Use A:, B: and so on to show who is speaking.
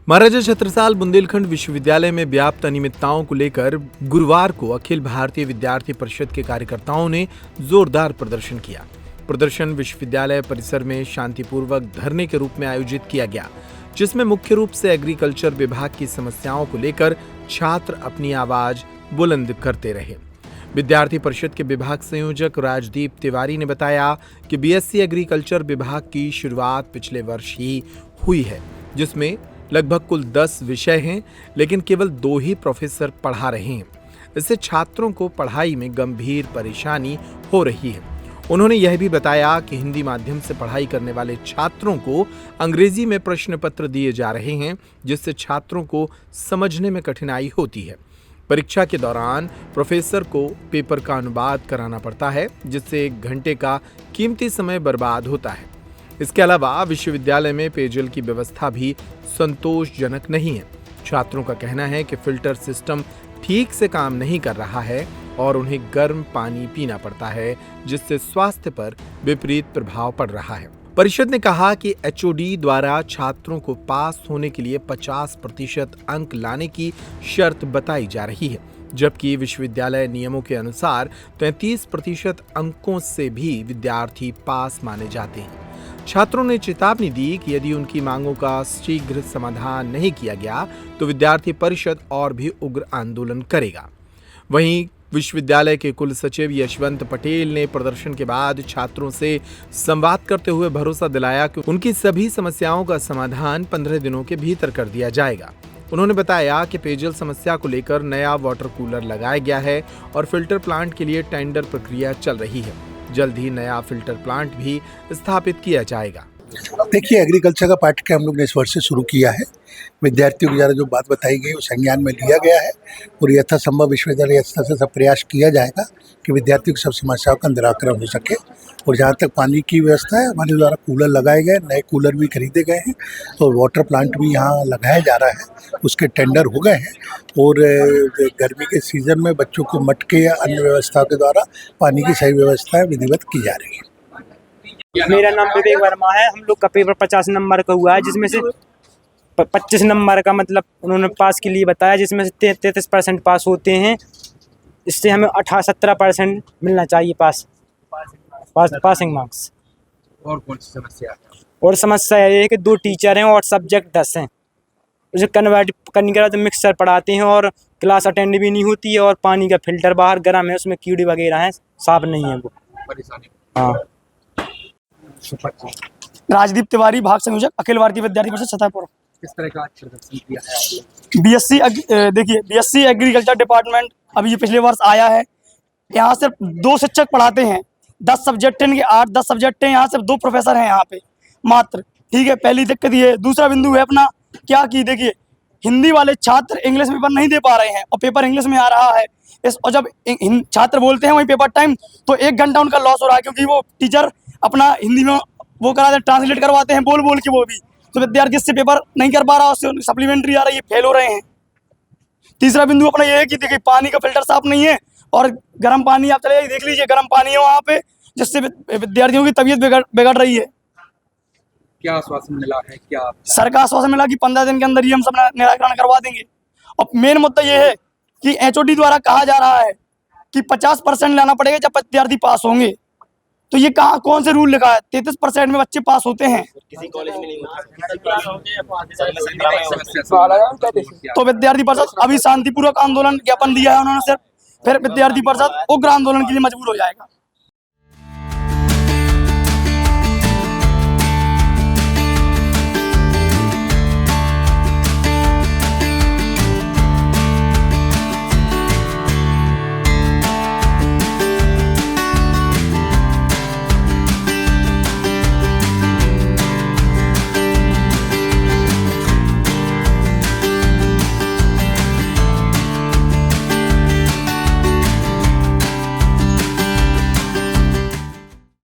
A: महाराजा छत्रसाल बुंदेलखंड विश्वविद्यालय में व्याप्त अनियमितताओं को लेकर गुरुवार को अखिल भारतीय विद्यार्थी परिषद के कार्यकर्ताओं ने जोरदार प्रदर्शन किया। प्रदर्शन विश्वविद्यालय परिसर में शांतिपूर्वक धरने के रूप में आयोजित किया गया, जिसमें मुख्य रूप से एग्रीकल्चर विभाग की समस्याओं को लेकर छात्र अपनी आवाज बुलंद करते रहे। विद्यार्थी परिषद के विभाग संयोजक राजदीप तिवारी ने बताया कि बीएससी एग्रीकल्चर विभाग की शुरुआत पिछले वर्ष ही हुई है, जिसमें लगभग कुल 10 विषय हैं, लेकिन केवल 2 ही प्रोफेसर पढ़ा रहे हैं। इससे छात्रों को पढ़ाई में गंभीर परेशानी हो रही है। उन्होंने यह भी बताया कि हिंदी माध्यम से पढ़ाई करने वाले छात्रों को अंग्रेजी में प्रश्न पत्र दिए जा रहे हैं, जिससे छात्रों को समझने में कठिनाई होती है। परीक्षा के दौरान प्रोफेसर को पेपर का अनुवाद कराना पड़ता है, जिससे 1 घंटे का कीमती समय बर्बाद होता है। इसके अलावा विश्वविद्यालय में पेयजल की व्यवस्था भी संतोषजनक नहीं है। छात्रों का कहना है कि फिल्टर सिस्टम ठीक से काम नहीं कर रहा है और उन्हें गर्म पानी पीना पड़ता है, जिससे स्वास्थ्य पर विपरीत प्रभाव पड़ रहा है। परिषद ने कहा कि एचओडी द्वारा छात्रों को पास होने के लिए 50% अंक लाने की शर्त बताई जा रही है, जबकि विश्वविद्यालय नियमों के अनुसार 33% अंकों से भी विद्यार्थी पास माने जाते हैं। छात्रों ने चेतावनी दी कि यदि उनकी मांगों का शीघ्र समाधान नहीं किया गया तो विद्यार्थी परिषद और भी उग्र आंदोलन करेगा। वहीं विश्वविद्यालय के कुल सचिव यशवंत पटेल ने प्रदर्शन के बाद छात्रों से संवाद करते हुए भरोसा दिलाया कि उनकी सभी समस्याओं का समाधान 15 दिनों के भीतर कर दिया जाएगा। उन्होंने बताया कि पेयजल समस्या को लेकर नया वाटर कूलर लगाया गया है और फिल्टर प्लांट के लिए टेंडर प्रक्रिया चल रही है। जल्द ही नया फिल्टर प्लांट भी स्थापित किया जाएगा।
B: देखिए, एग्रीकल्चर का पाठ्यक्रम हम लोग ने इस वर्ष से शुरू किया है। विद्यार्थियों की द्वारा जो बात बताई गई वो संज्ञान में लिया गया है और यथासंभव विश्वविद्यालय स्तर से सब प्रयास किया जाएगा कि विद्यार्थियों की सब समस्याओं का निराकरण हो सके। और जहाँ तक पानी की व्यवस्था है, हमारे द्वारा कूलर लगाए गए, नए कूलर भी खरीदे गए हैं और वाटर प्लांट भी यहाँ लगाया जा रहा है, उसके टेंडर हो गए हैं। और गर्मी के सीजन में बच्चों को मटके या अन्य व्यवस्था के द्वारा पानी की सही व्यवस्था विधिवत की जा रही है।
C: मेरा नाम विवेक वर्मा है। हम लोग का पेपर 50 नंबर का हुआ है, जिसमें से 25 नंबर का मतलब उन्होंने पास के लिए बताया, जिसमें से 33% पास होते हैं। इससे हमें 17% मिलना चाहिए पासिंग मार्क्स।
D: और कौन सी समस्या है?
C: और समस्या ये है कि 2 टीचर हैं और सब्जेक्ट 10 हैं। उसे कन्वर्ट करने के बाद मिक्सर पढ़ाते हैं और क्लास अटेंड भी नहीं होती है और पानी का फिल्टर बाहर गर्म है, उसमें कीड़े वगैरह हैं, साफ नहीं है वो
D: परेशानी।
C: हाँ।
E: राजदीप तिवारी, भाग संयोजक, अखिल भारतीय विद्यार्थी परिषद छतरपुर।
D: किस तरह का प्रदर्शन किया है?
E: बीएससी एग्रीकल्चर डिपार्टमेंट अभी ये पिछले वर्ष आया है। यहाँ सिर्फ 2 शिक्षक पढ़ाते हैं, 10 सब्जेक्ट हैं, 8-10 सब्जेक्ट हैं। यहाँ सिर्फ 2 प्रोफेसर हैं यहाँ पे मात्र। ठीक है, पहली दिक्कत ये है। दूसरा बिंदु है अपना क्या कि देखिए, हिंदी वाले छात्र इंग्लिश पेपर नहीं दे पा रहे हैं और पेपर इंग्लिश में आ रहा है। और जब छात्र बोलते हैं वही पेपर टाइम, तो 1 घंटा उनका लॉस हो रहा है, क्योंकि वो टीचर अपना हिंदी में वो कराते हैं, ट्रांसलेट करवाते हैं बोल के वो भी, तो विद्यार्थी इससे पेपर नहीं कर पा रहा, उससे सप्लीमेंट्री आ रही है, फेल हो रहे हैं। तीसरा बिंदु अपना ये है कि देखिए, पानी का फिल्टर साफ नहीं है और गर्म पानी, आप चले देख लीजिए, गर्म पानी है वहाँ पे, जिससे विद्यार्थियों की तबीयत बिगड़ रही है।
D: क्या आश्वासन मिला है? क्या
E: सर का आश्वासन मिला कि 15 दिन के अंदर ही हम सब निराकरण करवा देंगे। और मेन मुद्दा ये है कि एचओडी द्वारा कहा जा रहा है कि 50% लाना पड़ेगा जब विद्यार्थी पास होंगे। तो ये कहाँ, कौन से रूल लिखा है? 33% में बच्चे पास होते हैं तो विद्यार्थी परिषद अभी शांतिपूर्वक आंदोलन ज्ञापन दिया है उन्होंने सिर्फ, फिर विद्यार्थी परिषद उग्र आंदोलन के लिए मजबूर हो जाएगा।